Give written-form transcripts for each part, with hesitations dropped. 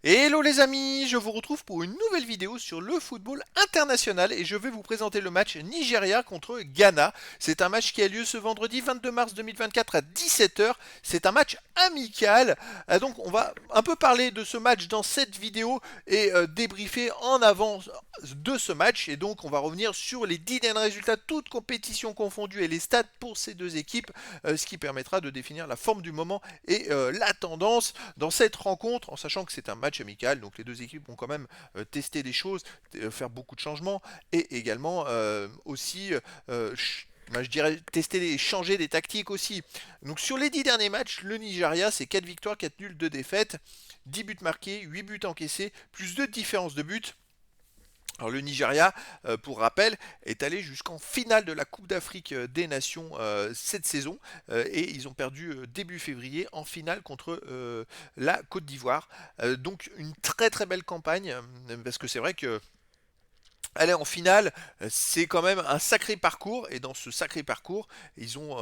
Hello les amis, je vous retrouve pour une nouvelle vidéo sur le football international et je vais vous présenter le match Nigeria contre Ghana. C'est un match qui a lieu ce vendredi 22 mars 2024 à 17h. C'est un match amical. Donc on va un peu parler de ce match dans cette vidéo et débriefer en avant de ce match. Et donc on va revenir sur les 10 derniers résultats, toutes compétitions confondues et les stats pour ces deux équipes, ce qui permettra de définir la forme du moment et la tendance dans cette rencontre, en sachant que c'est un match amical, donc les deux équipes vont quand même tester des choses, faire beaucoup de changements, et également aussi je dirais tester et changer des tactiques aussi. Donc sur les 10 derniers matchs, le Nigeria c'est 4 victoires, 4 nuls, 2 défaites, 10 buts marqués, 8 buts encaissés, plus 2 différences de buts. Alors le Nigeria, pour rappel, est allé jusqu'en finale de la Coupe d'Afrique des Nations cette saison et ils ont perdu début février en finale contre la Côte d'Ivoire. Donc une très très belle campagne parce que c'est vrai que aller en finale, c'est quand même un sacré parcours et dans ce sacré parcours, ils ont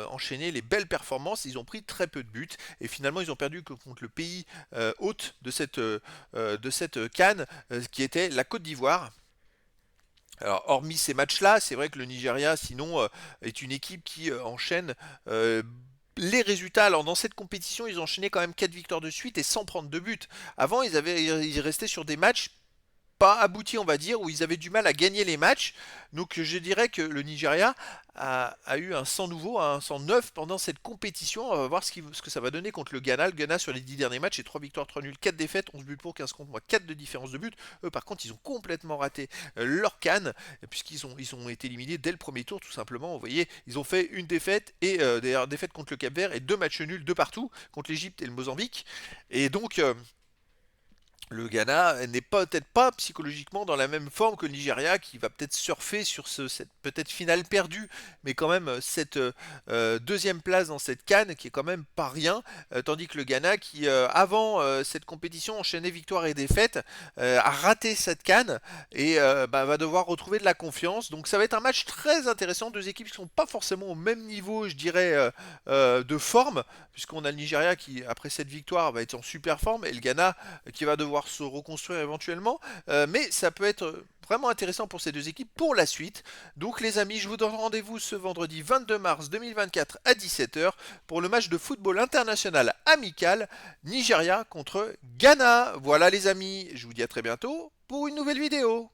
enchaîné les belles performances, ils ont pris très peu de buts et finalement ils ont perdu que contre le pays hôte de cette CAN qui était la Côte d'Ivoire. Alors, hormis ces matchs-là, c'est vrai que le Nigeria, sinon, est une équipe qui enchaîne les résultats. Alors, dans cette compétition, ils ont enchaîné quand même 4 victoires de suite et sans prendre de but. Avant, ils restaient sur des matchs pas abouti, on va dire, où ils avaient du mal à gagner les matchs. Donc je dirais que le Nigeria a eu un sang nouveau, un sang neuf pendant cette compétition. On va voir ce que ça va donner contre le Ghana. Le Ghana sur les 10 derniers matchs, c'est 3 victoires, 3 nuls, 4 défaites, 11 buts pour, 15 contre moi, 4 de différence de but. Eux par contre ils ont complètement raté leur CAN, puisqu'ils ont été éliminés dès le premier tour tout simplement. Vous voyez, ils ont fait une défaite et d'ailleurs défaite contre le Cap-Vert et deux matchs nuls de partout contre l'Égypte et le Mozambique. Et donc le Ghana n'est peut-être pas psychologiquement dans la même forme que le Nigeria qui va peut-être surfer sur cette peut-être finale perdue, mais quand même cette deuxième place dans cette CAN qui est quand même pas rien, tandis que le Ghana qui avant cette compétition enchaînait victoire et défaite a raté cette CAN et va devoir retrouver de la confiance. Donc ça va être un match très intéressant, deux équipes qui sont pas forcément au même niveau, je dirais, de forme, puisqu'on a le Nigeria qui après cette victoire va être en super forme et le Ghana qui va devoir se reconstruire éventuellement. Mais ça peut être vraiment intéressant pour ces deux équipes pour la suite. Donc les amis, je vous donne rendez-vous ce vendredi 22 mars 2024 à 17h pour le match de football international amical Nigeria contre Ghana. Voilà les amis, je vous dis à très bientôt pour une nouvelle vidéo.